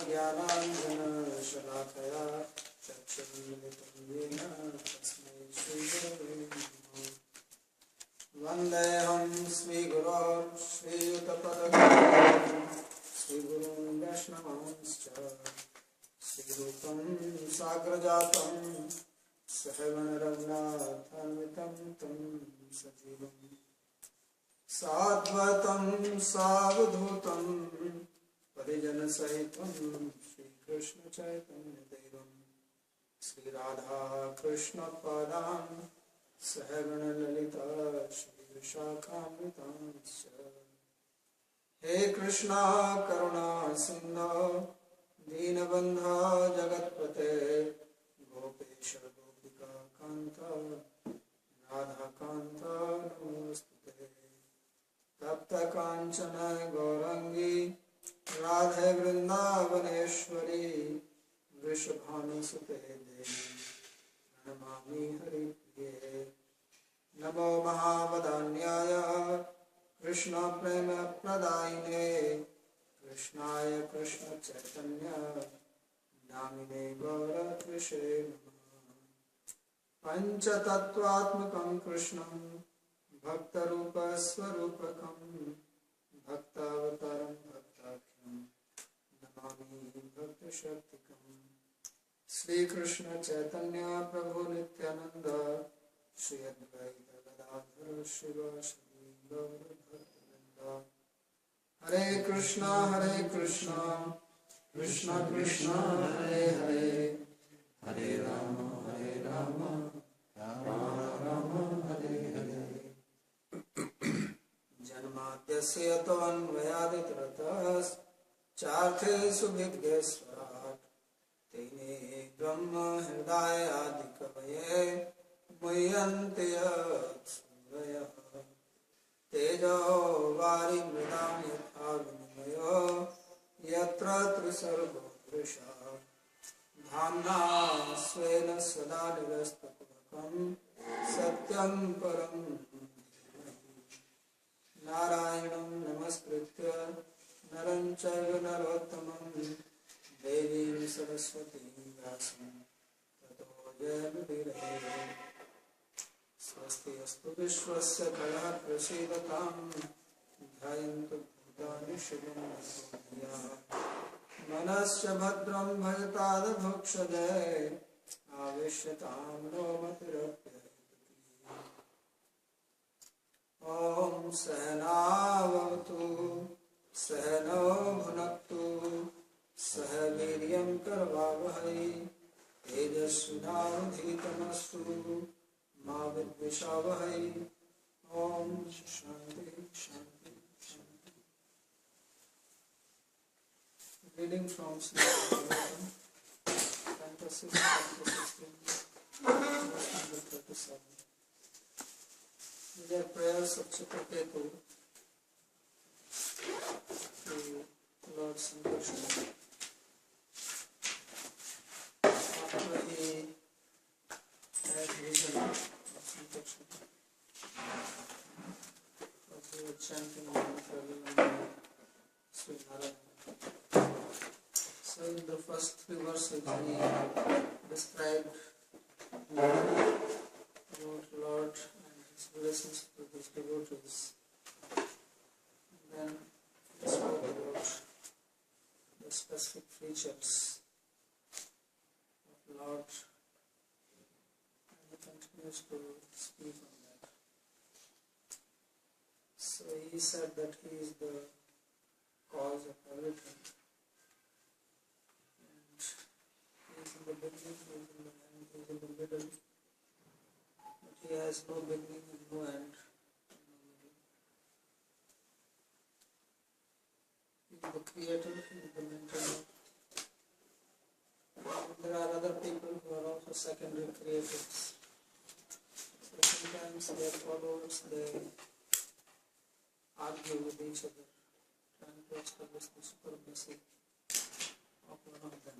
ज्ञानाञ्जनशलाकया चक्षुरुन्मिलितं येन तस्मै श्रीगुरवे नमः। वन्देऽहं श्रीगुरो श्रीयुतपदकमलं श्रीगुरुं वैष्णवांश्च श्रीरूपं साग्रजातं सहगणरघुनाथान्वितं तं सजीवम् साद्वैतं सावधूतं परिजनसहितं श्रीकृष्णचैतन्यदेवं श्रीराधा कृष्णपादान् सहगणललिता श्रीविशाखान्वितांश्च। हे कृष्णा करुणा सिन्धो दीनबन्धो जगत्पते गोपेश गोपिका कान्त राधाकान्त नमोऽस्तुते। तप्त कांचन गौरंगी राधे वृंदावनेश्वरी वृषभानुसुते देवी प्रणमामि हरिप्रिये। नमो महावदान्याय कृष्ण प्रेम प्रदायिने कृष्णाय कृष्ण चैतन्य नामिने गौरकृषे नमः। पंचतत्वात्मकं कृष्णं भक्तरूप स्वरूपकं भक्तावतारं भक्ताख्यं नमामि भक्तशक्तिकं। श्रीकृष्ण चैतन्य प्रभु नित्यानंद श्री अद्वैत गदाधर शिवासदि गौरभक्तवृंद। हरे कृष्णा कृष्णा कृष्णा हरे हरे हरे राम राम राम हरे हरे। जन्माद्यस्य तोऽन्वयादितरतश्चार्थेषु विघ्नेश्वरात् तेने ब्रह्म हृदय आदिकवये मुह्यन्ति यत्सूरयः। तेजो वारिमृदां यथा विनिमयो यत्र त्रिसर्गो दृशः। धाम्ना स्वेन सदा निरस्तकुहकं सत्यं परं नारायणं नमस्कृत्य नरं चैव नरोत्तमं देवीं सरस्वतीं व्यासं ततो जयमुदीरये। स्वस्ति अस्तु विश्वस्य कलः प्रसीदतां ध्यायन्तु भूतानि शिवं मनश्च भद्रं भजतादभोक्षजय आविश्यतां नो मतिरप्यय। ॐ सहनावतु सहनौ भुनक्तु सह वीर्यं करवावहै तेजस्विनावधीतमस्तु मा विद्विषावहै। ॐ शान्ति शान्ति शान्ति। Reading from Srimad Canto 6, Chapter 16, verse number 37. These are prayers of Chitraketu to Lord Sankarsana. After he had vision of Sankarsana, he was chanting mantra Srinad. So in the first three verses he described about Lord his relationship with his devotees. And then he spoke about the specific features of Lord, and he continues to speak on that. So he said that he is the cause of everything, and he is in the beginning, he is in the end, he is in the middle. He has no beginning and no end. He is the creator, he is the maintainer. And there are other people who are also secondary creators. So sometimes their followers, they argue with each other, trying to establish the supremacy of one of them.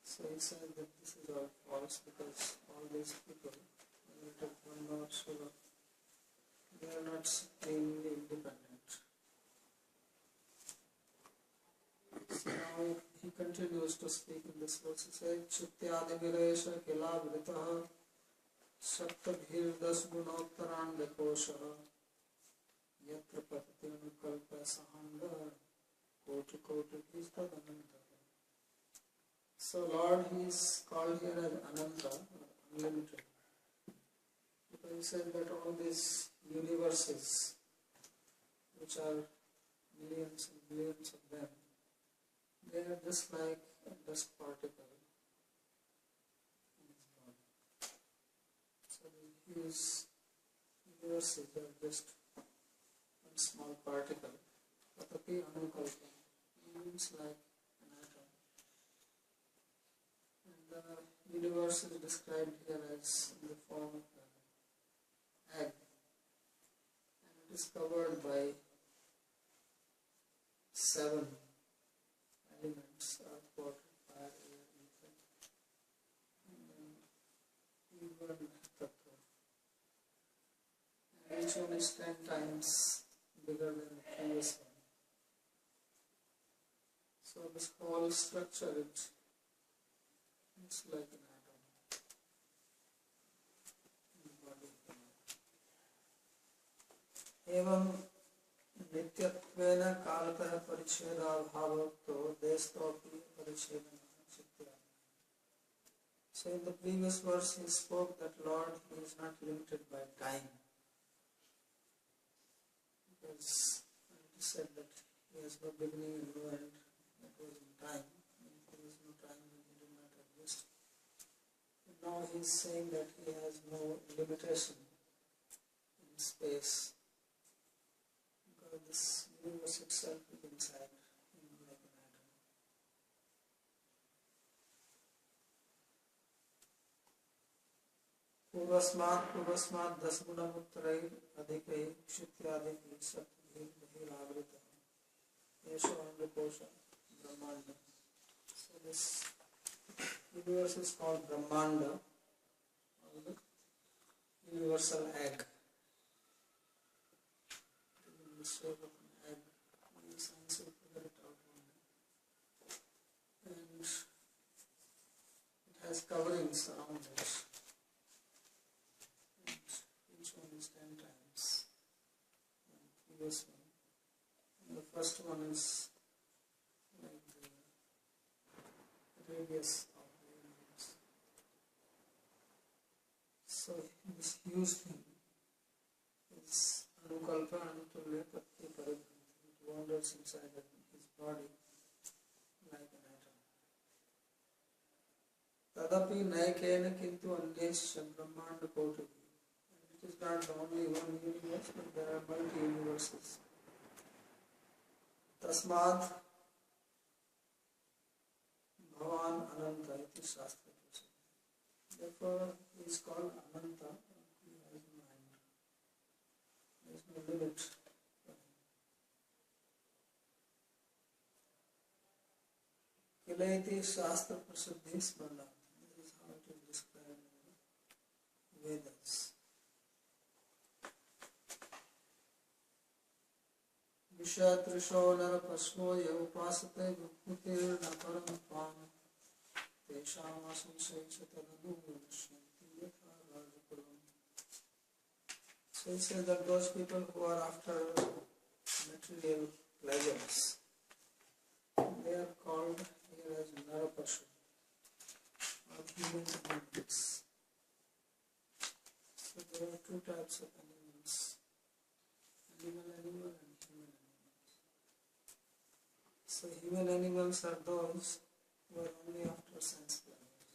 So he said that this is all false because all these people, related to Lord Shiva, they are not supremely independent. he continues to speak in this verse. He says, Chityadiviresha kilavritaha Saptabhirdas gunottarandakosha Yatra patityanukalpa sahanda Koti koti bhistadananta. So Lord, he is called here as Ananta, unlimited. Because he said that all these universes, which are millions and billions of them, they are just like a dust particle in his body. So his universes are just one small particle. Tatapi anukalpa means like an atom. And the universe is described here as in the form of an egg. And it is covered by 7 elements: earth, water, fire, air, ether, and then even tattva. And each one is 10 times bigger than the previous one. So this whole structure, it's like an atom in the body of the man. Evam nityattvena kalatah paricheda bhavato destopi parichedana chitya. So in the previous verse he spoke that Lord, he is not limited by time. Because it is said that he has no beginning and no end. That was in time. And if there was no time, then he did not exist. And now he is saying that he has no limitation in space. Because this universe itself is inside him like an atom. Purvasmat dasgunam uttarai adhikai kshityadiki sattvahi bhiravritah yesho andakosha brahmanda. So this universe is called Brahmanda, or the universal egg. It is in the shape of an egg. The science will figure it out one day. And it has coverings around it. And each one is 10 times than the previous one. And the first one is like the radius of the universe. So this huge thing is anukalpa anutulya patti paribhanti. It wanders inside his body like an atom. Tadapi naikena kintu anyesya brahmanda kotihi. And it is not only one universe, but there are multi-universes. Tasmad Bhavan Ananta iti Shastra. Therefore, he is called Ananta. He has no end. There is no limit for him. Kilaiti Shastra Prasiddhi Smarnat. This is how it is described in the Vedas. Vishatrisho narapasmo ya upasate bhaktir naparam tvam tesham asamsaichatananu nishyanti yatha rajakulam. So he says that those people who are after material pleasures, they are called here as narapashu, or human animals. So there are 2 types of animals: animal and human animals. So human animals are those who are only after sense pleasures.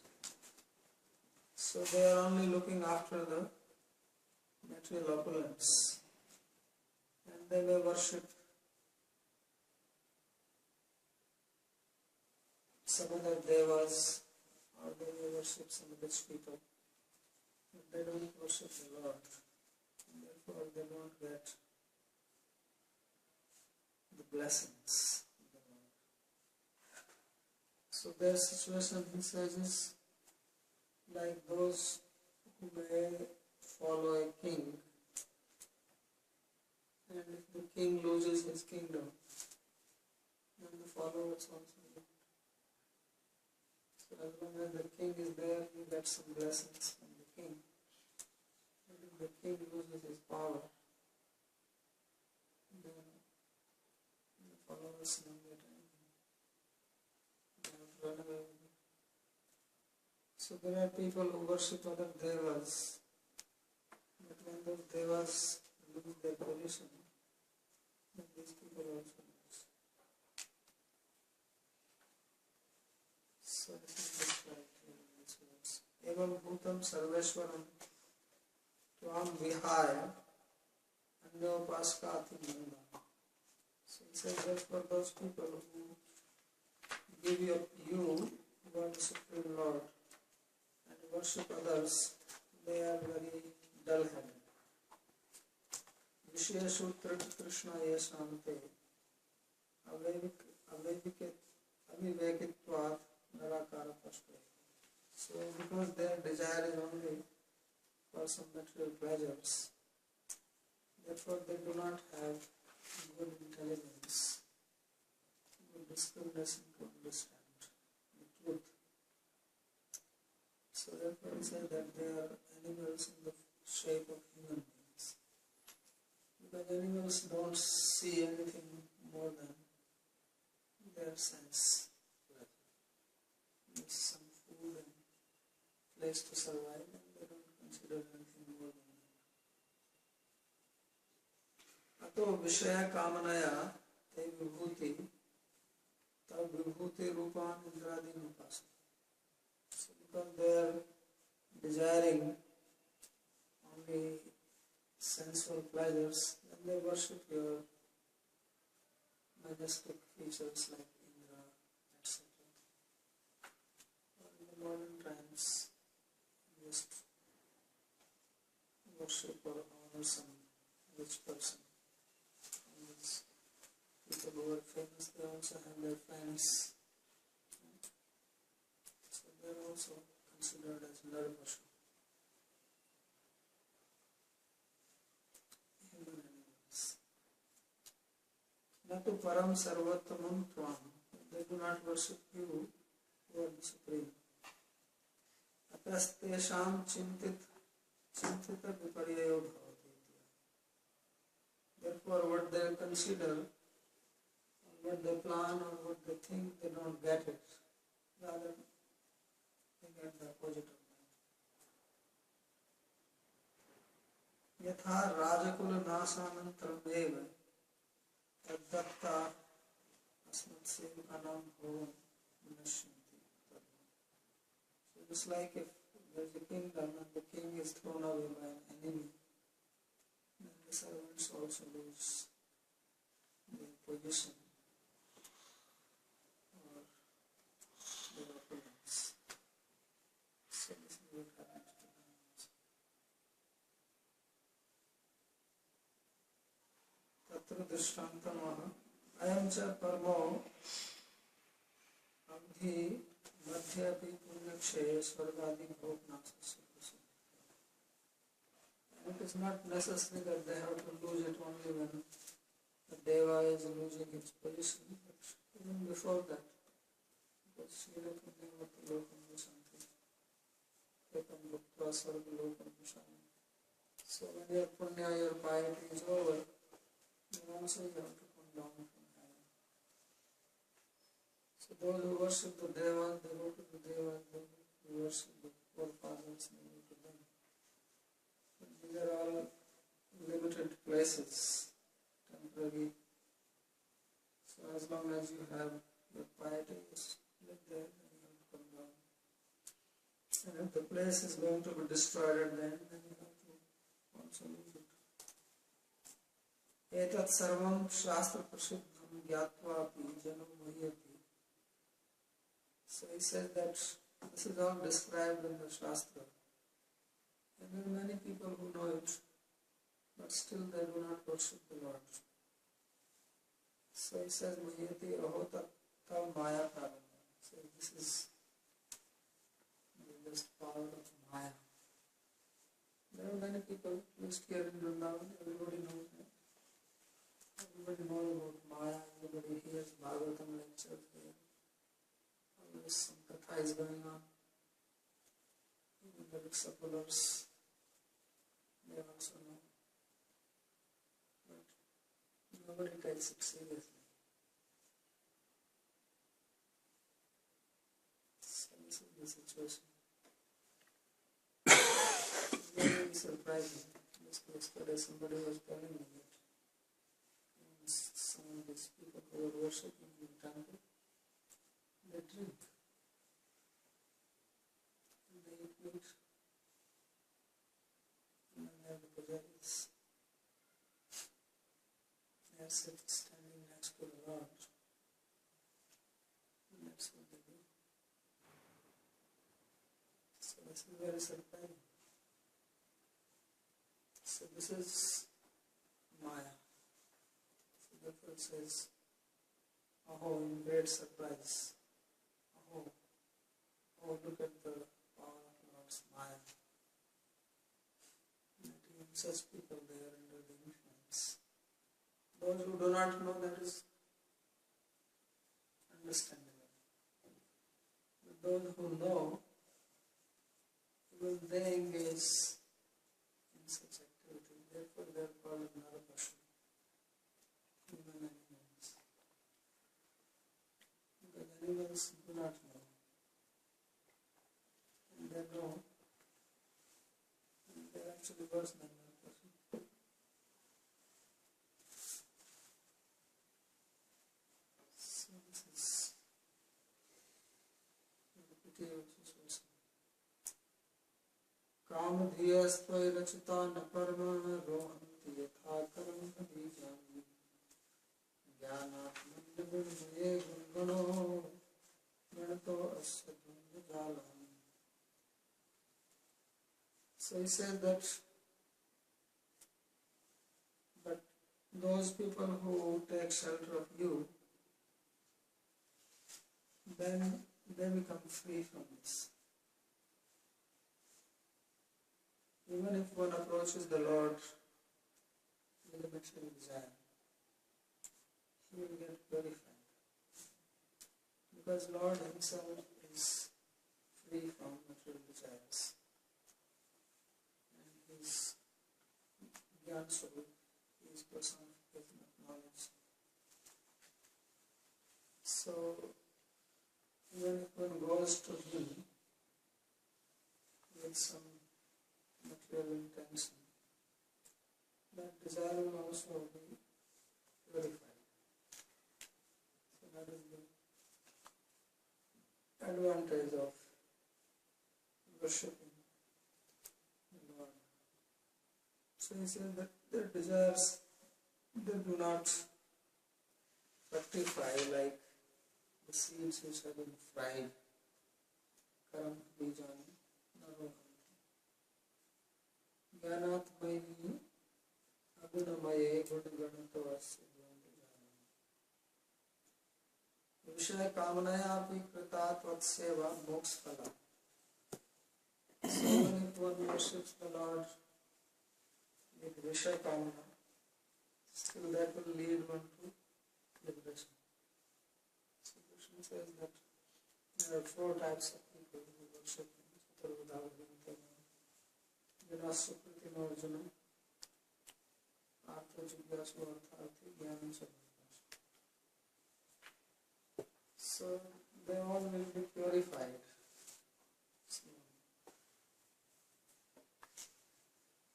So they are only looking after the material opulence, and they may worship some other devas, or they may worship some rich people, but they don't worship the Lord, and therefore they don't get the blessings. So their situation, he says, is like those who may follow a king, and if the king loses his kingdom, and the followers also get. So as long as the king is there, you get some blessings from the king. But if the king loses his power, then the followers don't get anything. They have to run away with it. So there are people who worship other devas, but when those devas lose their position, then these people also lose. So this is described here in this verse. Evam bhutam sarveshwaram tvam vihaya anyopaskati manda. So he says that for those people who give you who are the Supreme Lord, and worship others, they are very dull-headed. Visheshu Krishna yasante avivekitvat narakara pashte. So because their desire is only for some material pleasures, therefore they do not have good intelligence, good discrimination to understand the truth. So therefore we say that they are animals in the shape of human beings. Because animals don't see anything more than their sense. There's some food and place to survive, and they don't consider anything more than that. Ato Vishaya Kamanaya Te Vibhuti Ta Vibhuti Rupan Indradi Nupasa. So because they are desiring only sensual pleasures, then they worship your majestic features like Indra, etc. Or in the modern times, just worship or honor some rich person. And these people who are famous, they also have their friends. So they are also considered as Narvashu. Human animals. Natu param sarvattamam tvam. They do not worship you, who are the Supreme. Atastesham chintita viparyayo bhavati. Therefore, what they consider, or what they plan, or what they think, they don't get it. Rather, they get the opposite of that. Yatha rajakula nasanantaram eva taddatta asmat sevakanam bhavam vinashyanti. So just like if there is a kingdom and the king is thrown away by an enemy, then the servants also lose their position or their opulence. So this is what happens to them. Tatra drishtantamaha ayam cha parmo abdhi madhyapi punyakshe swargadi bhoknasasya. And it is not necessary that they have to lose it only when the deva is losing its position, but even before that, because Srila Punyavati Lokam Vasanti, Ekam Bhuktva Sarva Lokam Vashami. So when your punya, your piety is over, then also you have to come down from heaven. So those who worship the devas, they go to the devas, those who worship the forefathers, they go to them. But these are all limited places, temporary. So as long as you have your piety, just live there and you have to come down. And if the place is going to be destroyed at the end, then you have to also leave it. Etat sarvam shastra prasiddham gyatva api janam mahiyati. So he says that this is all described in the Shastra. And there are many people who know it, but still they do not worship the Lord. So he says, Mahiyati ahota tav maya pravana. So this is the just power of Maya. There are many people, just here in Vrindavan, everybody knows that. Everybody knows about Maya, everybody hears Bhagavatam is some katha is going on. Even the rickshaw pullers, they also know. But nobody takes it seriously. So this is the situation. Very surprising. Just yesterday somebody was telling me that some of these people who are worshipping in the temple, they drink. And they eat meat. And then they have the pujaris. They are standing next to the Lord. And that's what they do. So this is very surprising. So this is Maya. So therefore it says, Aho, in great surprise. Aho, oh, look at the power of Lord's Maya. That even such people, they are under the influence. Those who do not know, that is understandable. But those who know, even they engage in such activity. Therefore they are called Narapashu, human animals. Because animals do not know. And they know. And they are actually worse than Narapashu. So this is the pity of situation. कामधियस्त्वयि Rachita न कर्म रोहन्ति यथा कर्म बीजानि ज्ञानात्मन्यगुणमये गुणगणो गणतो अस्य द्वन्द्वजालानि. So he said that, but those people who take shelter of you, then they become free from this. Even if one approaches the Lord with a material desire, he will get purified. Because Lord himself is free from material desires. And his Gyan Swarup, he is personification of knowledge. So, even if one goes to him with some material intention, that desire will also be purified. So that is the advantage of worshipping the Lord. So he says that their desires, they do not fructify like the seeds which have been fried. Karam bijani narohanti. Jnanatmayi agunamaye gunaganato asya dvandvajana. Vishaya kamanaya api krita tvatseva moksphala. So when one worships the Lord with Vishaya kamana, still that will lead one to liberation. So Krishna says that there are 4 types of people who worship him. Sukriti Arjuna, Artha Jigyasu Artharthi, Jnana Sabhavasu. So they all will be purified.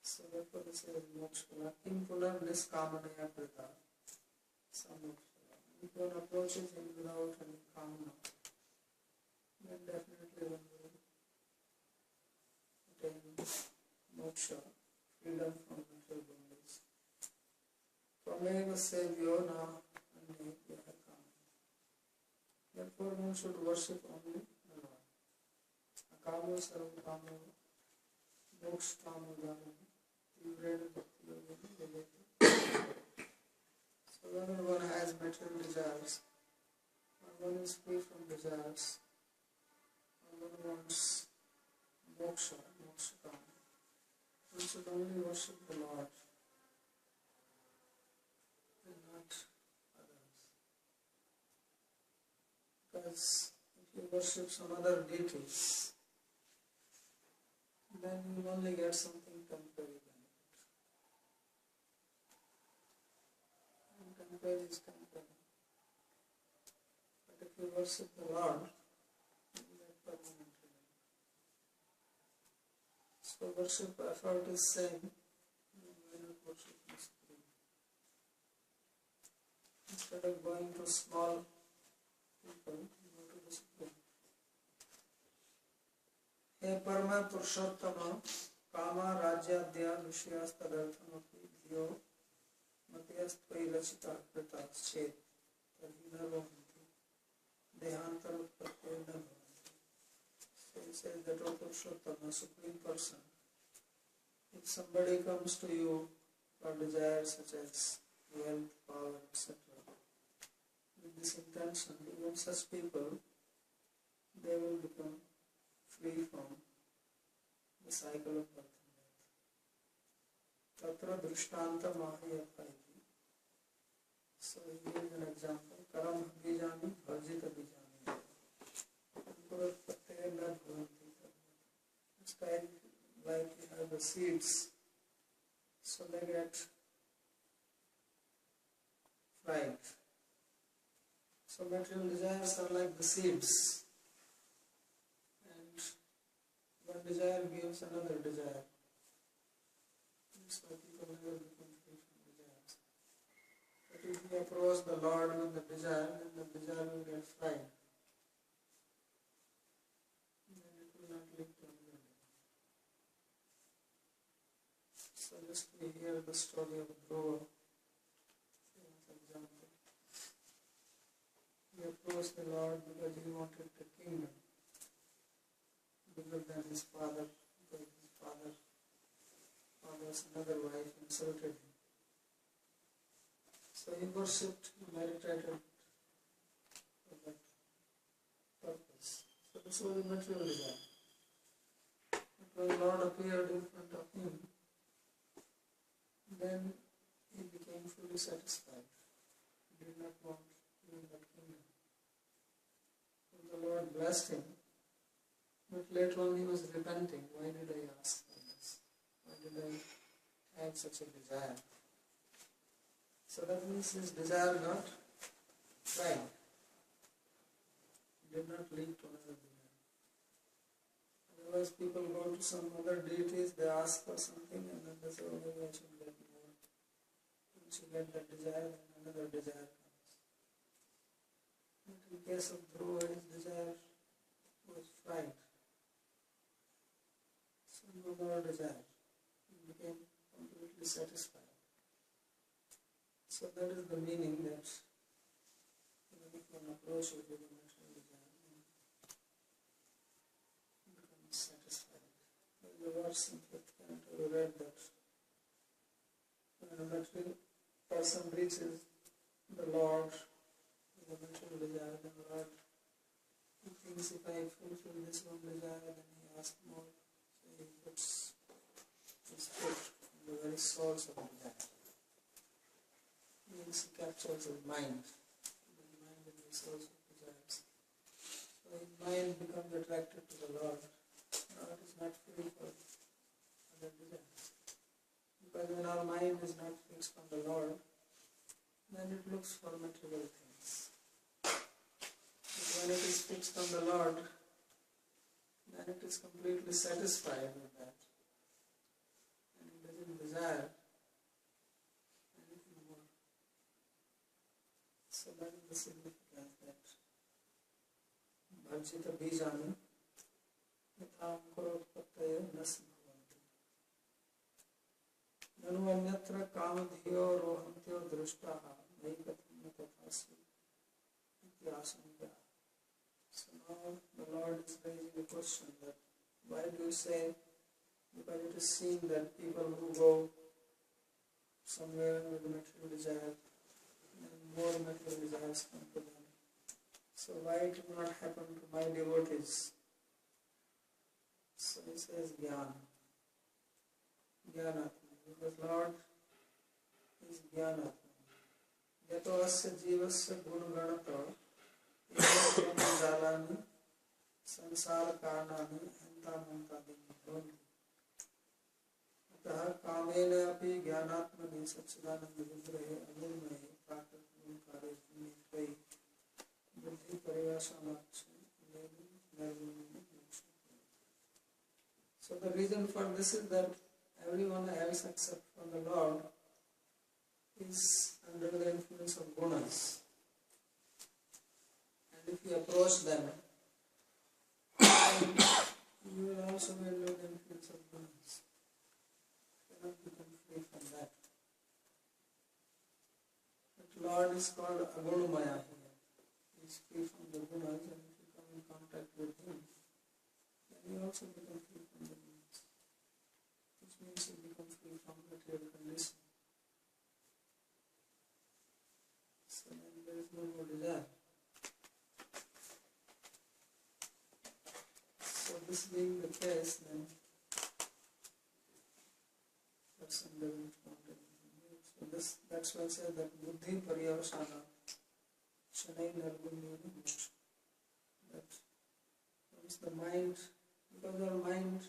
So therefore this is Mokshvala. Kim Punar Niskamanaya Prita Samokshvala. If one approaches him without any kamana, then definitely one will attain moksha, freedom from material bondage. Tvameva sevyo na anyaha kama. Therefore one should worship only the Lord. Akamo sarva kamo moksha kamo dharma tivrena bhakti yoga. So when one has material desires, when one is free from desires, when one wants moksha kama, one should only worship the Lord and not others. Because if you worship some other deities, then you will only get something temporary benefit. And temporary is temporary. But if you worship the Lord, you will get permanent benefit. So worship effort is same. Why not worship the Supreme? Instead of going to small people, you go to the Supreme. हे परम पुरुषोत्तम कामा राज्याद्या विषयास्तदर्थमपि धियो मत्यस्त्वयि रचिता कृताश्चेत् तर्हि न भवन्ति देहान्तरोत्पत्तयो न भवन्ति. So he says that O Purushottama, Supreme Person, if somebody comes to you for desires such as wealth, power, etc., with this intention, even such people, they will become free from the cycle of birth and death. Tatra drishtanta mahayatha iti. So he gives an example. Karam bijami bhajita bijami. Ankuratpatte na bhavanti. It's kind like you have the seeds, so they get fried. So material desires are like the seeds. One desire gives another desire. That's why people never become free from desires. But if we approach the Lord with the desire, then the desire will get fried. Then it will not lead to another desire. So just we hear the story of Dhruva, famous example. He approached the Lord because he wanted the kingdom bigger than his father, because his father's another wife insulted him. So he worshipped, he meditated for that purpose. So this was a material desire. But when the Lord appeared in front of him, then he became fully satisfied. He did not want even that kingdom. So the Lord blessed him. But later on he was repenting. Why did I ask for this? Why did I have such a desire? So that means his desire got fried. It did not lead to another desire. Otherwise people go to some other deities, they ask for something and then they say, oh maybe I should get more. Once you get that desire, then another desire comes. But in case of Dhruva, his desire was fried. No more desire. He became completely satisfied. So that is the meaning that even if one approaches with a material desire, one becomes satisfied. There is a verse in Canto we read that when a material person reaches the Lord with a material desire, then the Lord, he thinks if I fulfill this one desire, then he asks more. He puts his foot in the very source of the desire. Means he captures his mind. The mind is the source of desires. So his mind becomes attracted to the Lord. Now it is not free for other desires. Because when our mind is not fixed on the Lord, then it looks for material things. But when it is fixed on the Lord, then it is completely satisfied with that. And it doesn't desire anything more. So that is the significance that Bhajita Bijani Yatham Kurotpatayo Nasibhavanti Nanu Anyatra Kamadhiyo Rohantyo Drishtaha Naikatam Tathasi Ityasanya. So now the Lord is raising a question that why do you say, because it is seen that people who go somewhere with material desire, and more material desires come to them. So why it will not happen to my devotees? So he says Jnana. Jnanatma. Because Lord is Jnanatma. Yato asya jivasya gunaganato Jalani संसार कारणानि अहंतामहंतादीनि भवन्ति अतः कामेन अपि ज्ञानात्मनि सच्चिदानंद विग्रहे अमूलमये प्राकृतकारे त्वयि बुद्धि परिवेशनाच्च So the reason for this is that everyone else except from the Lord is under the influence of gunas. And if you approach them, you will also be under the influence of gunas. You cannot become free from that. But Lord is called Agunamaya here. He is free from the gunas, and if you come in contact with Him, then you also become free from the gunas. Which means you become free from material condition. So then there is no more desire. So this being the case, then person doesn't want anything. So that's why I said that buddhi pariyavasana shanai nirgunyena moksha. That once the mind, because our mind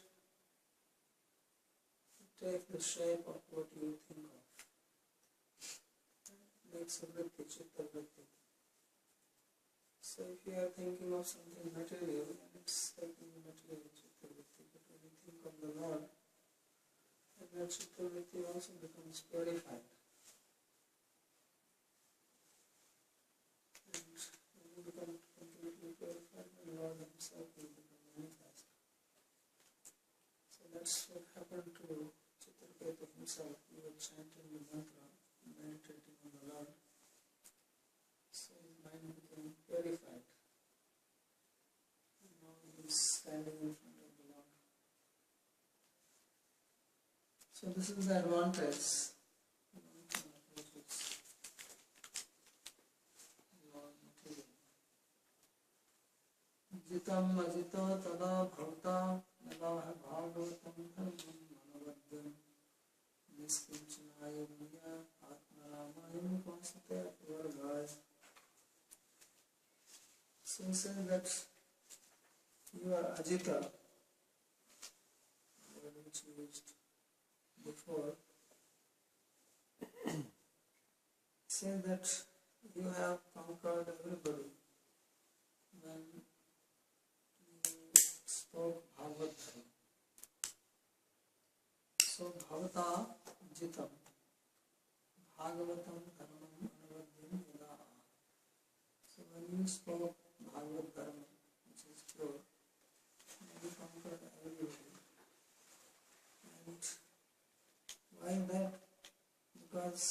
takes the shape of what you think of. It makes a vritti, chitta vritti. So if you are thinking of something material, then it's taking the material chitta vritti. But when you think of the Lord, then that chitta vritti also becomes purified. And when you become completely purified, then Lord Himself will become manifest. So that's what happened to Chitraketu himself. He was chanting the mantra, meditating on the Lord. So his mind became purified. And now he is standing in front of the Lord. So this is the advantage. Jitam ajita tada bhavta nalaha bhagavatam dharmam manavadyam niskinchanaaya munya atmaramayam pasate apavargaya. So he says that you are ajita, the word which we used before. He says that you have conquered everybody when spoke Bhagavad Dharma. So Bhavata Jitam Bhagavatam Dharmam Anavadyam Yada. So when you spoke Bhagavad Dharma, which is pure, you conquered everybody. And why that? Because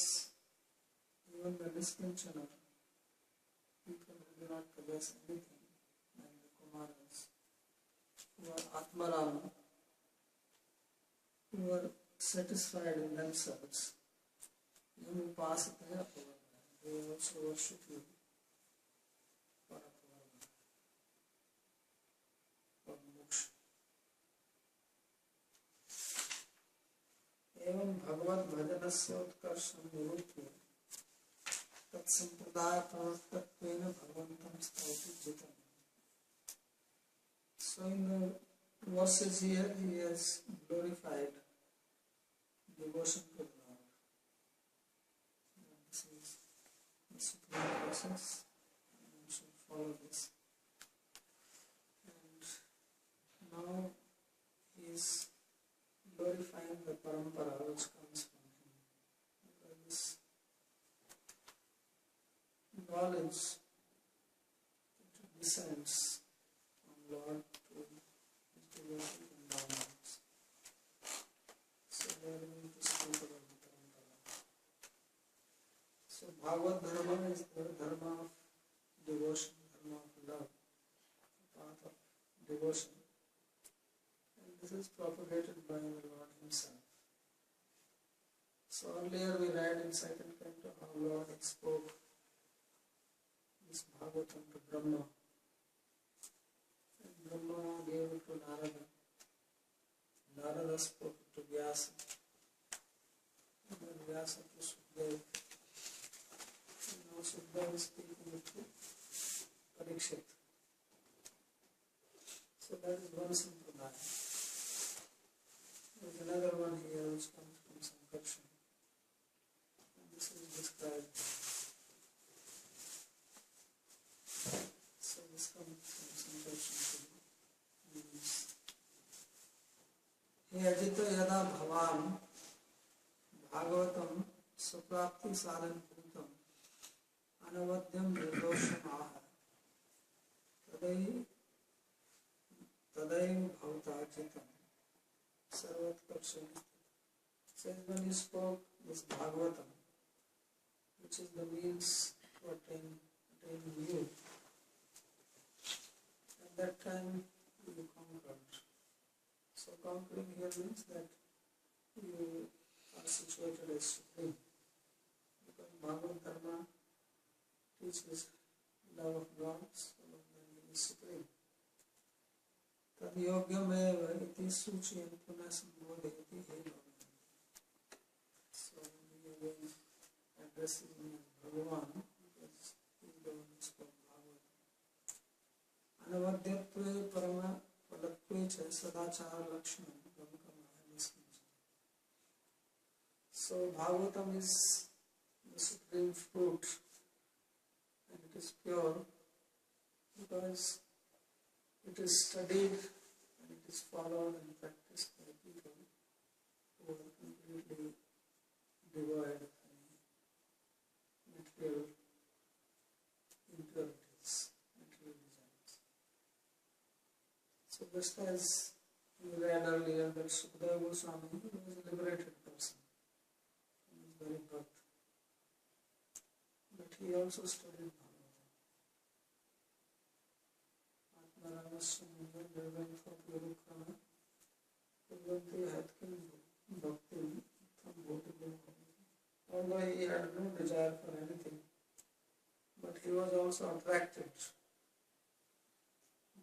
even the distinction of people who do not possess anything, like the Kumaras, who are Atmarama, who are satisfied in themselves, they also worship you for Apavarga, for moksha. Evam Bhagavad Bhajanasya Utkarsham Nirutya Tat Sampradaya Pravartatvena Bhagavantam Stauti Jitam. So in the verses here, he has glorified devotion to the Lord. This is the supreme process, and we should follow this. And now he is glorifying the parampara which comes from him. Because this knowledge descends from Lord to his devotee and downwards. So we are going to speak about the parampara. So Bhagavad Dharma is the dharma of devotion, dharma of love, the path of devotion. And this is propagated by the Lord Himself. So earlier we read in second canto how Lord spoke this Bhagavatam to Brahma. And Brahma gave it to Narada. Narada spoke it to Vyasa. And then Vyasa to Sukadeva. And now Sukadeva is speaking it to Parikshit. that is one sampradaya. There is another one here which comes from Sankarshan. And this is described. So this comes from Sankarshan. He ajita yada bhavan bhagavatam suprapti sadhan bhutam anavadyam nirdosham aha tadai bhavata ajitam sarvat karsham. Says when he spoke this Bhagavatam, which is the means to attaining you, at that time you conquered. So conquering here means that you are situated as supreme. Because Bhagavad Dharma teaches love of God, so then he is supreme. Tad yogyam eva iti suchiyam puna sambodhayati he bhagavan. So he again addresses me as Bhagavan, because he is the one who spoke Bhagavatam. Anavadyatve parama sadachara lakshman. So Bhagavatam is the supreme fruit, and it is pure because it is studied and it is followed and practiced by people who are completely devoid of any material impurities, material desires. So just as we read earlier that Sukadeva Goswami was a liberated person from his very birth, but he also studied Bhagavatam. Atmaramasya Nirvantha Purukrana Purvanti Hatkin Bhakti Tham Bhoti. Although he had no desire for anything, but he was also attracted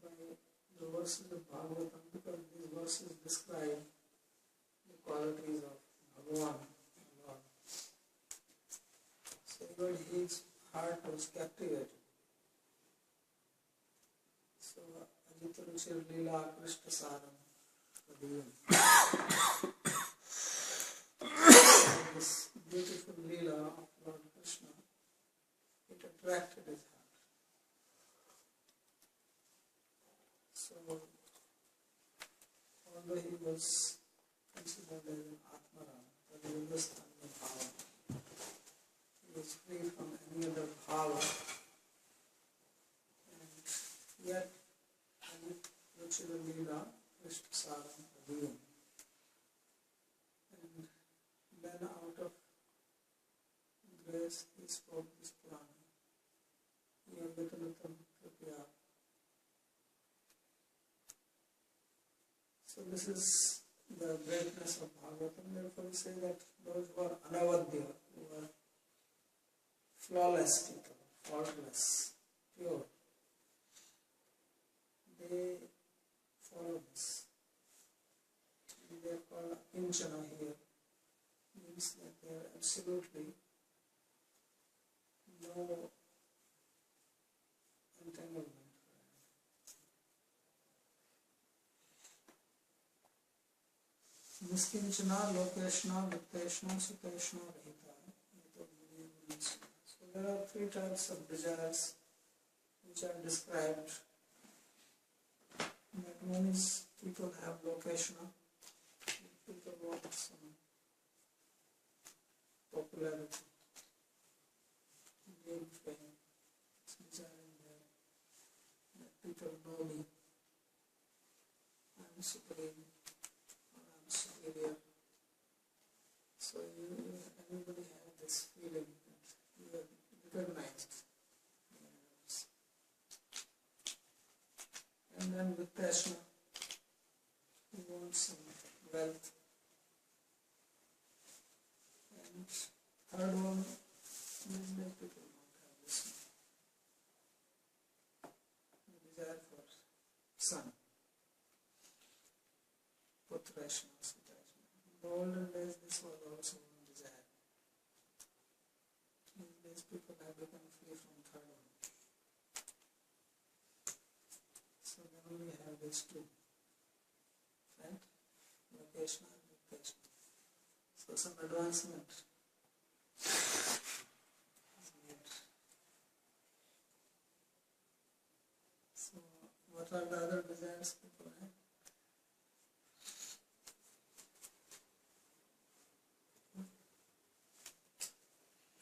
by the verses of Bhagavatam, because these verses describe the qualities of Bhagavan, Lord. So even his heart was captivated. So Ajita Ruchir Leela Krishna Saram Adiyam. This beautiful Leela of Lord Krishna, it attracted his heart. So, although he was considered as an Atmaram, that is understanding power, he was free from any other power, and yet, Ruchira Leela Krishna Saram Adiyam. And then out of grace he spoke this Purana. Yagvatanatam Kripya. So this is the greatness of Bhagavatam. Therefore we say that those who are anavadya, who are flawless people, faultless, pure, they follow this. And they are called Kinchana here. Means that they are absolutely no entanglement. Niskinchana, Lokeshna, Vitteshna, Suteshna, Rahita. So there are three types of desires which are described. That one is people have Lokeshna, people want some popularity, gain fame, it's desiring that people know me, I'm supreme, or I'm superior. So everybody have this feeling that you are recognized. And then with Krishna, he wants some wealth. And third one, many people don't have this one. The desire for son. Putrashna, Sutashna. In the olden days, this was also one desire. These days, people have become free from third one. So they only have have these two, right? Location and location. So some advancement is made. So what are the other desires people have?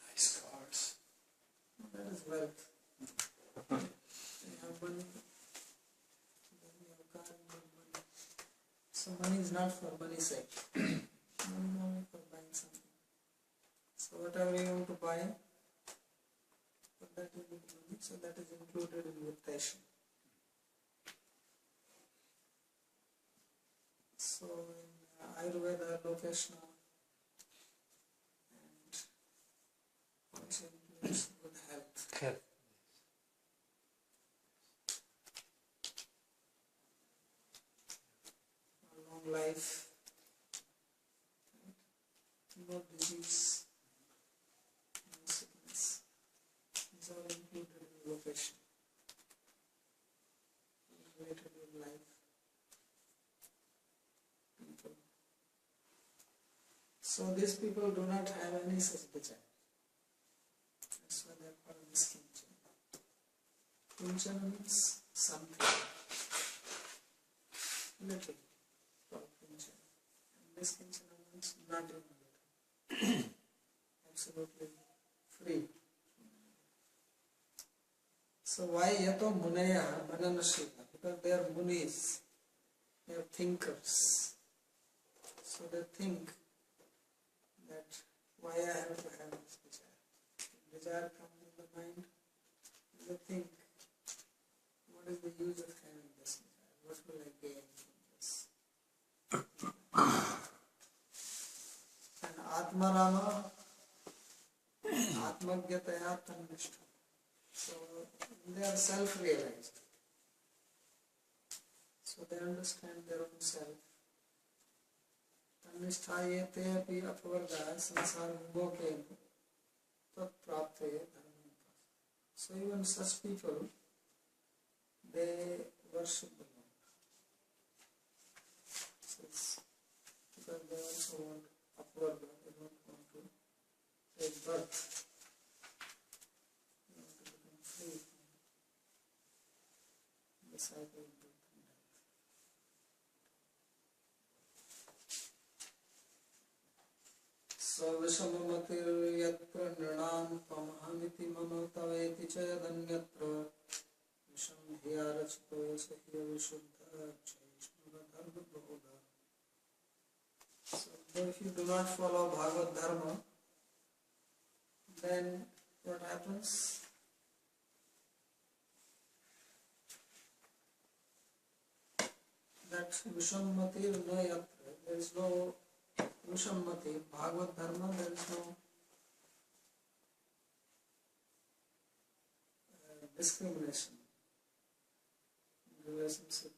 Nice cars. That is wealth. You have money, then you have car, you have money. So money is not for money's sake. Money is only for buying something. So whatever you want to buy, for that you need money. So that is included in your passion. So in Ayurveda, location and also includes good health. Okay. A long life, right? No disease, no sickness. These are included in location, related with life, people. So these people do not have any such desire. That's why they are called miskinchana. Kinchana means something. Little. Called kinchana. And miskinchana means not even little. Absolutely free. So why yato munaya mananashila? Because they are munis. They are thinkers. So they think that why I have to have this desire. If desire comes in the mind, they think, what is the use of having this desire? What will I gain from this? And Atmarama, Atmagyataya Tanishta. So they are self-realized. So they understand their own self. Tanishthayete api apvarga sansar vibhokena tat prapte dharma. So even such people, they worship the Lord. So because they also want apvarga, they don't want to take birth. They want to become free from the cycle of birth and death. So Vishamamatir yatra nirnam pamahamiti mama taveti chayadanyatra Visham dhiyarachito yasahya vishuddha chaishmara dharma bhoga. So if you do not follow Bhagavad Dharma, then what happens? That Vishammatir no yatra, there is no Vishammati, Bhagavad Dharma, there is no discrimination in relationship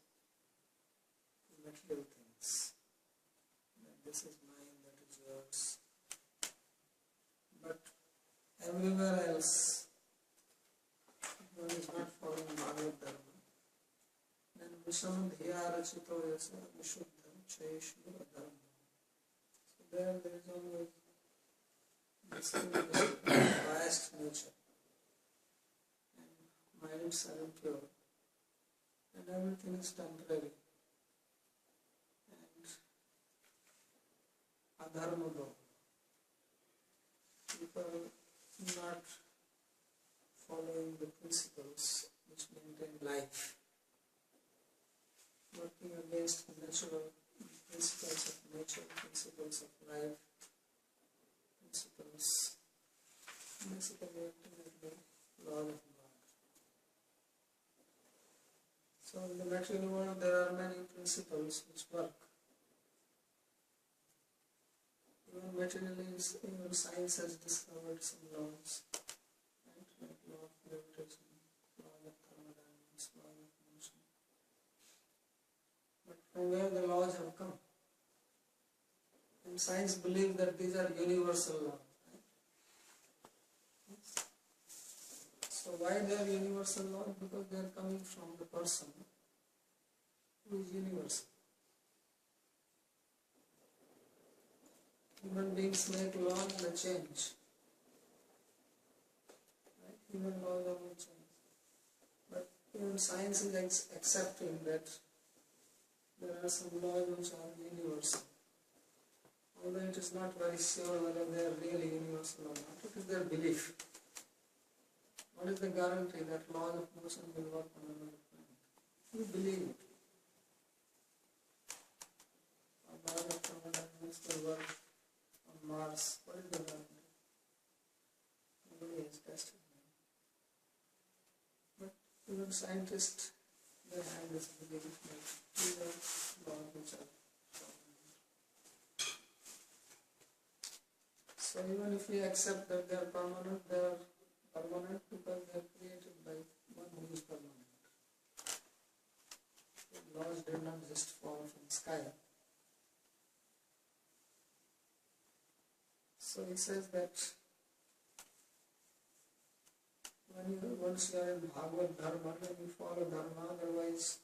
to material things. That this is mine, that is yours. But everywhere else, if one is not following Bhagavad Dharma, then Vishamdhiya Rachito Yasa Vishuddha Chaishmara Dharma. So there is always discrimination, biased nature. And minds are impure. And everything is temporary. And adharma bhava. People not following the principles which maintain life, working against the natural principles of nature, principles of life, principles basically acting like the law of God. So in the material world there are many principles which work. Even materially, even science has discovered some laws, right? Like law of gravitation, law of thermodynamics, law of motion. But from where the laws have come? And science believes that these are universal laws. Right? Yes. So why they are universal laws? Because they are coming from the person who is universal. Human beings make law and they change. Right? Human laws will change. But even science is accepting that there are some laws which are universal. Although it is not very sure whether they are really universal or not, it is their belief. What is the guarantee that laws of motion will work on another planet? You believe it. Or laws of thermodynamics will work on Mars. What is the guarantee? Nobody has tested them. But even scientists, they have this belief that these are laws which are permanent. So even if we accept that they are permanent because they are created by one who is permanent. The laws did not just fall from the sky. So he says that once you are in Bhagavad Dharma, then you follow Dharma, otherwise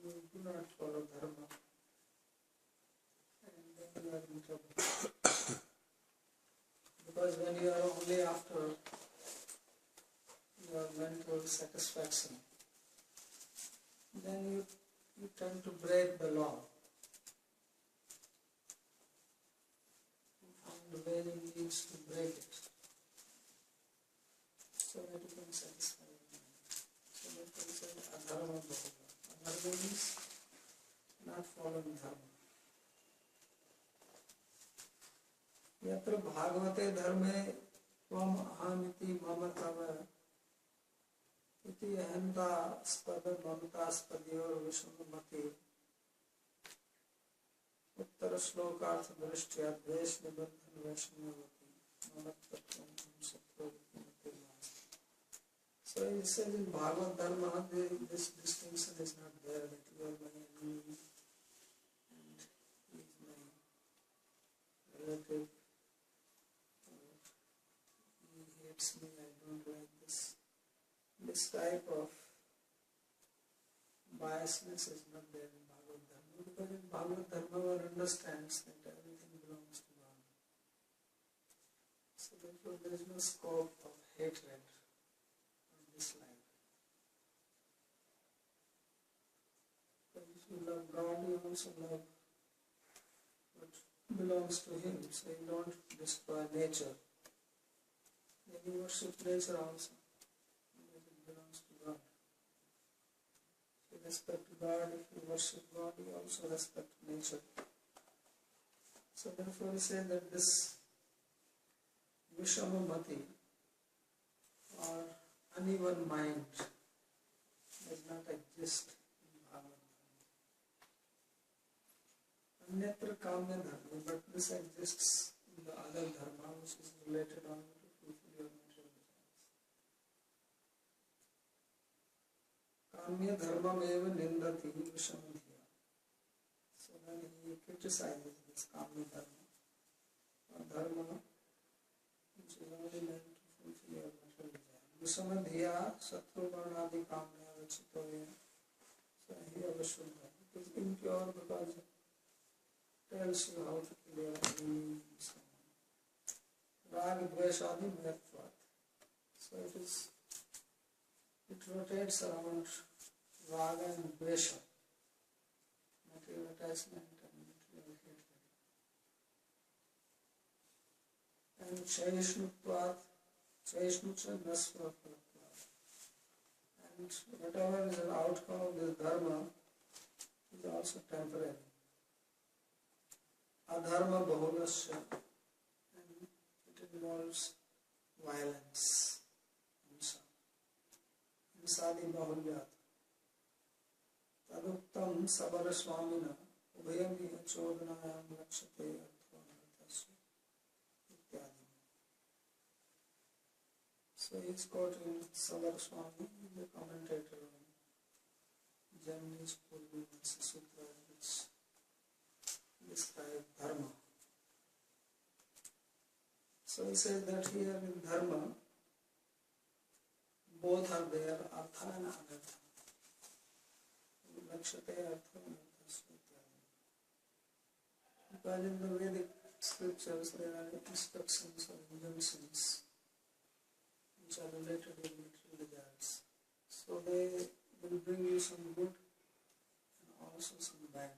you do not follow Dharma. And then you are in trouble. Because when you are only after your mental satisfaction, then you tend to break the law. You find very means to break it, so that you can satisfy your mind. So that we say adharma bhava. Adharma means not following dharma. यत्र भागवते धर्मे त्वम अहमिति मम तव इति अहंतास्पद ममतास्पदयोर विषममति उत्तर श्लोकार्थ दृष्ट्या द्वेष निबंधन वैषम्यवती ममत्वं सत्त्वं. So he says in Bhagavad Dharma this distinction is not there, that you are my enemy and he is my relative. Me, I don't like this. This type of biasness is not there in Bhagavad Dharma, because in Bhagavad Dharma one understands that everything belongs to God. So therefore there is no scope of hatred or dislike. But if you love God, you also love what belongs to Him, so you don't destroy nature. Then you worship nature also, because it belongs to God. If you respect God, if you worship God, you also respect nature. So therefore we say that this Vishamamati or uneven mind does not exist in Bhagavad Dharma. Anyatra Kamya Dharma, but this exists in the other Dharma which is related only to fulfill your material desires. Kamya Dharma eva nindati vishamadhiya. So then he criticizes this Kamya Dharma, or Dharma which is only meant to fulfill your material desires. Vishamadhiya Satruvarnadi Kamya Vachitoya. So here Vishuddha. It is impure because it tells you how to kill your enemy and so on. Rag Dveshadi Mayatvat. So it rotates around Raga and Dvesha, material attachment and material hatred. And Chaishnutvat, Chaishnucha Nasvatvat. And whatever is an outcome of this dharma is also temporary. Adharma Bahulasya. It involves violence, Hinsadi Bahulyat. Taduktam Sabara Swamina Ubhayami Chodhanayam Lakshate Arthvanartasya Ityadi. So he is quoting Sabara Swami, the commentator on Jaimini's Purvi Sutra, which describe dharma. So he says that here in dharma, both are there, artha and anartha. lakshate artham arthasvatyam. Because in the Vedic scriptures there are instructions or injunctions which are related to material desires. So they will bring you some good and also some bad.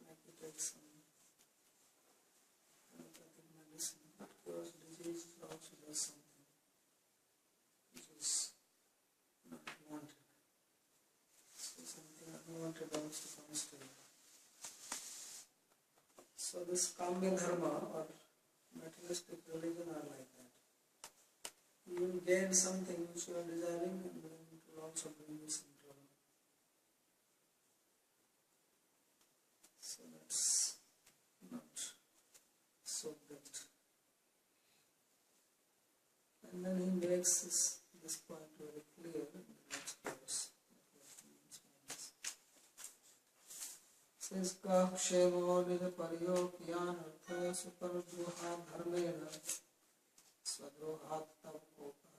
Like you take some allopathic medicine that cures disease, it also does something which is not wanted. So something unwanted also comes to you. So this Kamya Dharma or materialistic religion are like that. You will gain something which you are desiring and then it will also bring you some trouble. So that's not so good. And then he makes this point very clear in the next verse. Says Kakshemo nija pariyo kiyan artha supardruha dharmena swadrohat tavkopa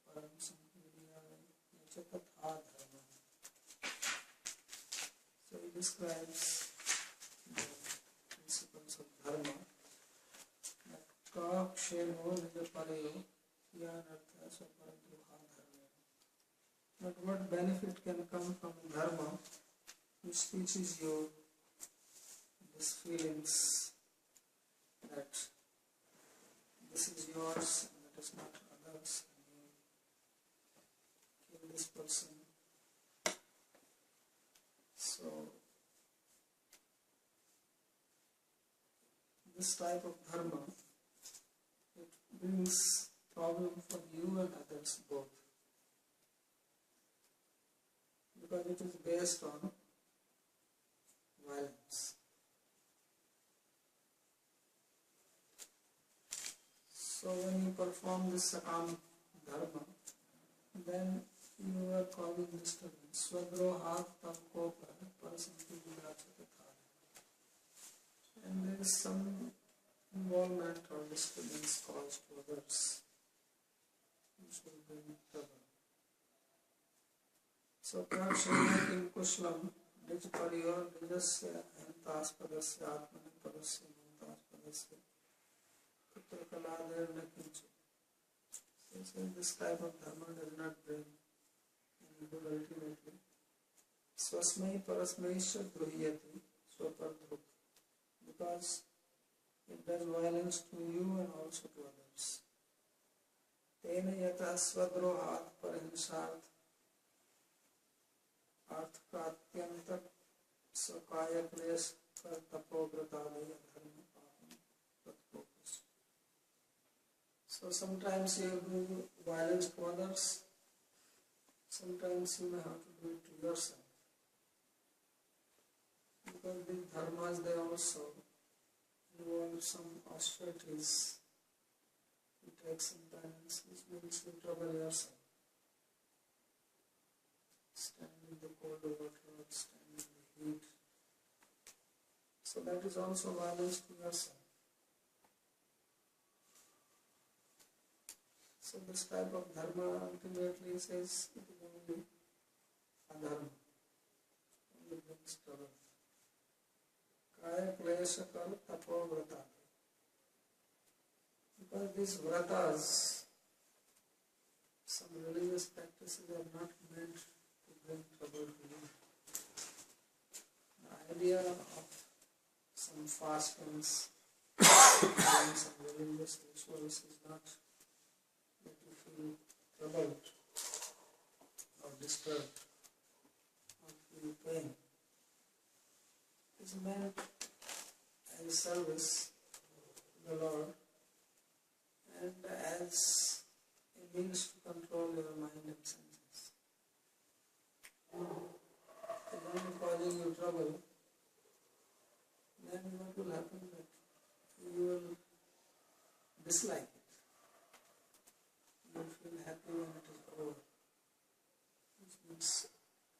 param sampiriyaya yachatatha dharma. So he describes the principles of dharma. Kakshemo nija pariyo kiyan artha supardruha dharmena. But what benefit can come from dharma which teaches you these feelings that this is yours and that is not others, and you kill this person. So this type of dharma, it brings problem for you and others both, because it is based on violence. So when you perform this sakam dharma, then you are causing disturbance. Swadrohat tavkopa parasampidyachatatha. And there is some involvement or disturbance caused to others, which will bring trouble. So prakshana kim kushlam nij pariyor nijasya ahantaspadasya atmanipadasya mantaspadasya. So this type of dharma does not bring any good ultimately. Swasmai parasmaisha druhyati swapardruk, because it does violence to you and also to others. Tena yata swadrohat parhinsart arthkratyantak sakaya kles kartapogratadaya dharma paham patpokas. So sometimes you do violence to others, sometimes you may have to do it to yourself. Because these dharmas, they also involve some austerities. You take some penance, which makes you trouble yourself. Stand in the cold water, stand in the heat. So that is also violence to yourself. So this type of dharma ultimately says it is only adharma, only brings trouble. Kaya klesha kal tapo vrata. Because these vratas, some religious practices are not meant to bring trouble to you. The idea of some fastings, doing some religious rituals is not that you feel troubled or disturbed or feel pain. It is meant as a service to the Lord and as a means to control your mind and senses. If it is only causing you trouble, then what will happen? That you will dislike it. You will feel happy when it is over, which means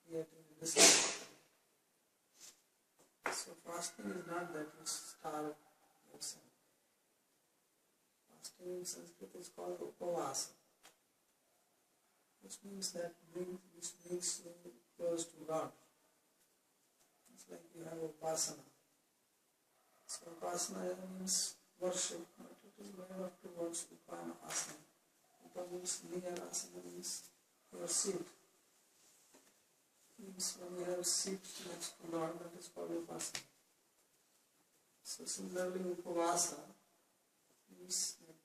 creating a dislike. So fasting is not that you starve yourself. Fasting in Sanskrit is called upavasa, which means that which brings you closer close to God. It's like you have upasana. So upasana means worship, but it is made up towards upana asana. Upana means near, asana means your seat. Means when you have seat next to Lord, that is called upasana. So similarly, upavasa means that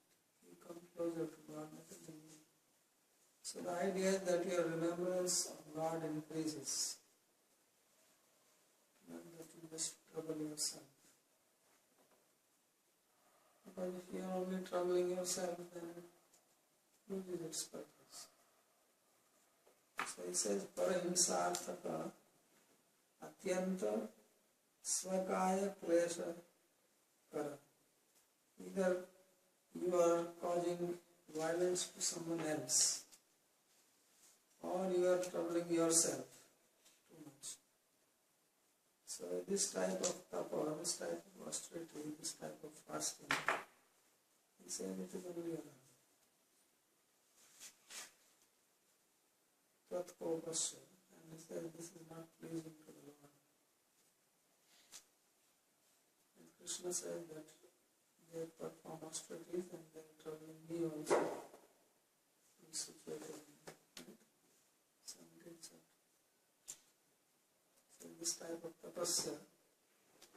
you come closer to God. That is the meaning. So the idea is that your remembrance of God increases, not that you just trouble yourself. Because if you are only troubling yourself, then it loses its purpose. So he says, Parahimsarthaka Atyanta Svakaya Klesha Kara. Either you are causing violence to someone else, or you are troubling yourself too much. So this type of tapa, this type of austerity, this type of fasting, he said it is only Tatkopasya, and he said this is not pleasing to the Lord. And Krishna said that they perform austerities and they are troubling me also in situation. So this type of tapasya,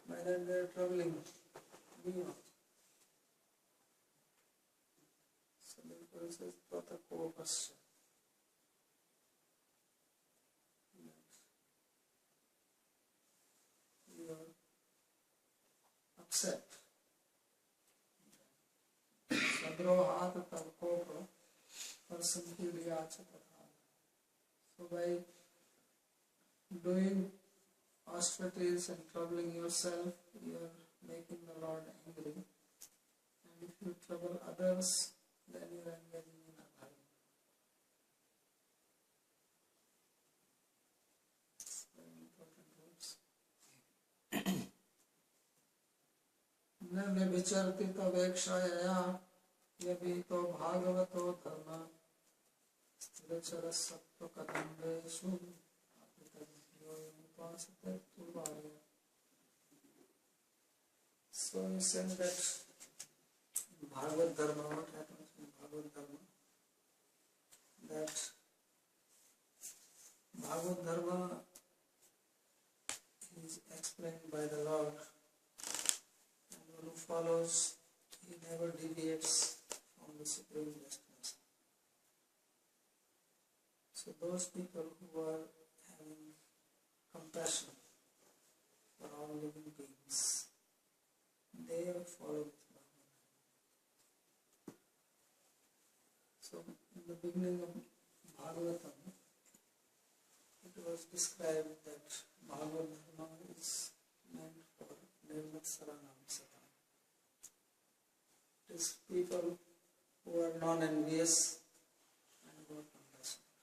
by that they are troubling me also. So therefore it says Tatakopasya. You are upset. Sadrohata Tarkopa Parsamhiliyacha Tatha. So by doing austerities and troubling yourself, you are making the Lord angry. And if you trouble others, then you are engaging in adharma. Very important words. न विचरति तवेक्षया यभितो भागवतो धर्म स्थिरचर सत्व कदम्बेषु So he said that Bhagavad Dharma, what happens in Bhagavad Dharma? That Bhagavad Dharma is explained by the Lord, and one who follows, he never deviates from the Supreme Destination. So those people who are having compassion for all living beings, they follow this Bhagavad. So in the beginning of Bhagavatam, it was described that Bhagavad Dharma is meant for Nirmatsaranam Satam. It is people who are non-envious and who are compassionate.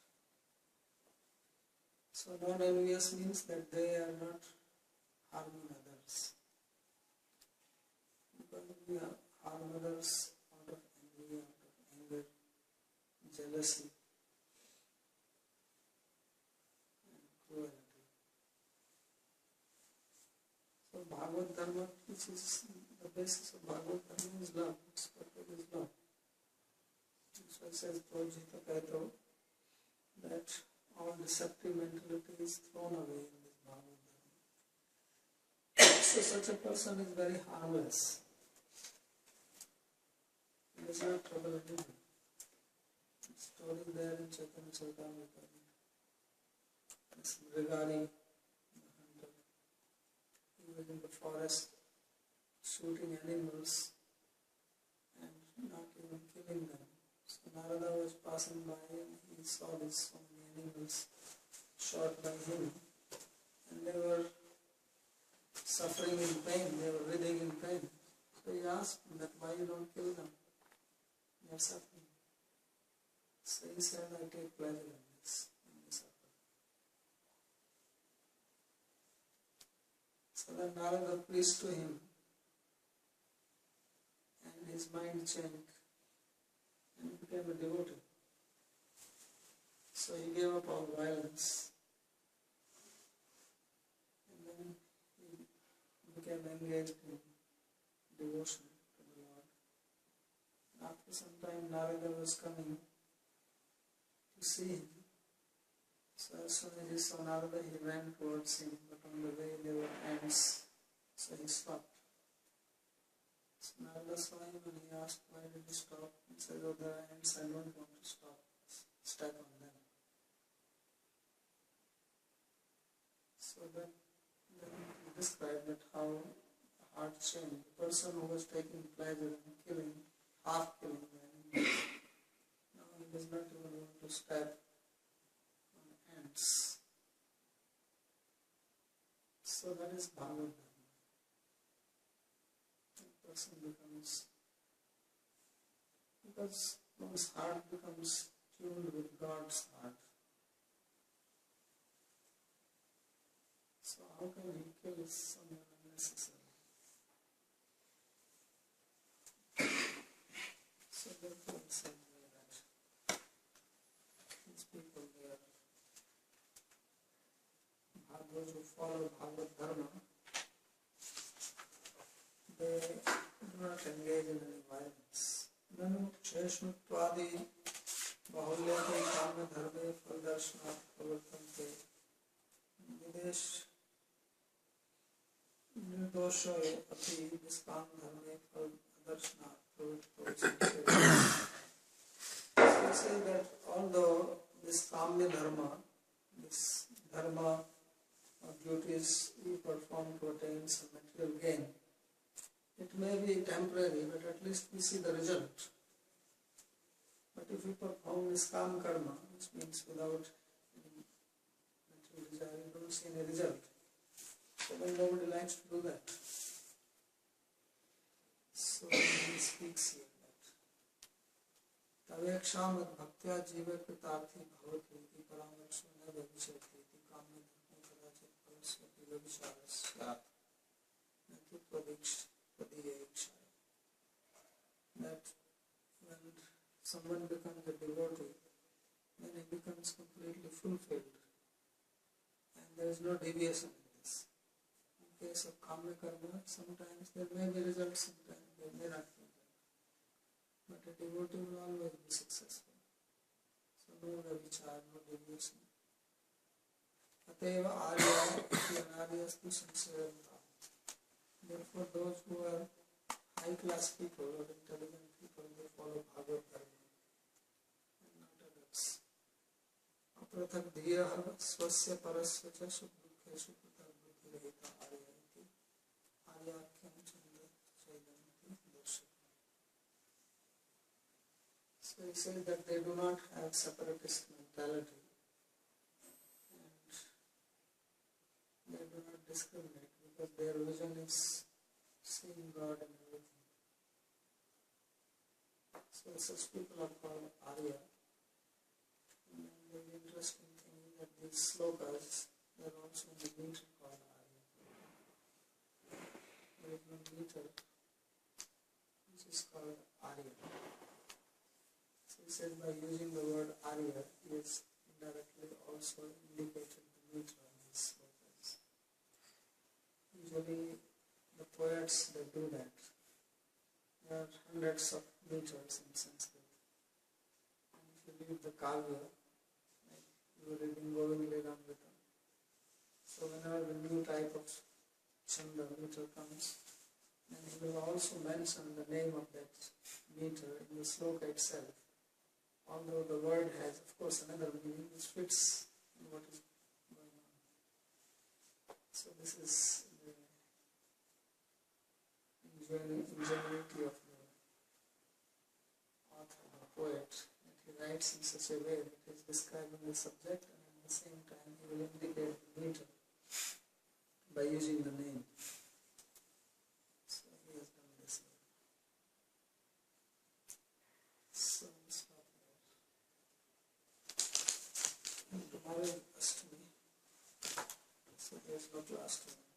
So non-envious means that they are not harming others. Because we harm others out of envy, out of anger, jealousy, and cruelty. So Bhagavad Dharma, which is the basis of Bhagavad Dharma, is love. Its purpose is love. So it says, Projita Canto, that all deceptive mentality is thrown away in this Bhagavad Dharma. So such a person is very harmless. He does not trouble anyone. The story there in Chaitanya Charitamrita. This Brigari, the hunter, he was in the forest shooting animals and not even killing them. So Narada was passing by and he saw these so many animals shot by him, and they were suffering in pain, they were writhing in pain. So he asked him that why you don't kill them? They are suffering. So he said, I take pleasure in this, when they suffer. So then Narada preached to him, and his mind changed, and he became a devotee. So he gave up all violence, engaged in devotion to the Lord. After some time, Narada was coming to see him. So as soon as he saw Narada, he ran towards him, but on the way there were ants, so he stopped. So Narada saw him and he asked, why did you stop? He said, oh, there are ants, I don't want to step on them. So then he described that how heart changed. The person who was taking pleasure in killing, half killing them, now he does not even want to step on ants. So that is Bhagavatam. The person becomes, because one's heart becomes tuned with God's heart. So how can he kill someone unnecessarily? So therefore it says that these people, those who follow Bhagavad Dharma, they do not engage in any violence. Nanu Cheshnutwadi Bahulyate Kama Dharme Faldarshanat Pravartante Videsh Nirdosha Api Niskam Dharme Faldarshanat Pravartante. So we say that although this Kamya Dharma, this Dharma or duties we perform to attain some material gain, it may be temporary, but at least we see the result. But if you perform Niskam Karma, which means without any material desire, you don't see any result. So then nobody likes to do that. So he speaks here that Tavyaksham bhaktya jiva kritarthi bhavati iti paramarsho na vabhishati iti kamya dharma kadachit palasvati vabhisharasya nati pradikshaya. That when someone becomes a devotee, then he becomes completely fulfilled and there is no deviation in this. In case of Kamya Karma, sometimes there may be results, sometimes there may not be results. But a devotee will always be successful. So no vichar, no deviation. Ateva arya iti anaryastu samsayanta. Therefore those who are high class people or intelligent people, they follow Bhagavad Dharma and not others. Aprathak dhiyaha swasya parasya cha subdukeshu prathak buddhi rahita arya iti aryakyam chanda chaidanti darshaka. So he says that they do not have separatist mentality and they do not discriminate because their vision is seeing God in everything. So such people are called Arya. And the interesting thing is that these slokas, they are also in the meter called Arya. There is no meter which is called Arya. So he said by using the word Arya, he has indirectly also indicated the meter of these slokas. Usually the poets, they do that. There are hundreds of meters in Sanskrit. And if you read the Kavya, like you were reading Govindli Ramrita, so whenever the new type of chanda meter comes, then he will also mention the name of that meter in the sloka itself. Although the word has, of course, another meaning which fits in what is going on. So this is the ingenuity of the author, the poet, that he writes in such a way that he is describing the subject and at the same time he will indicate the meter by using the name. So he has done this way. So we'll stop there. And tomorrow is Ashtami, so there is no class tomorrow.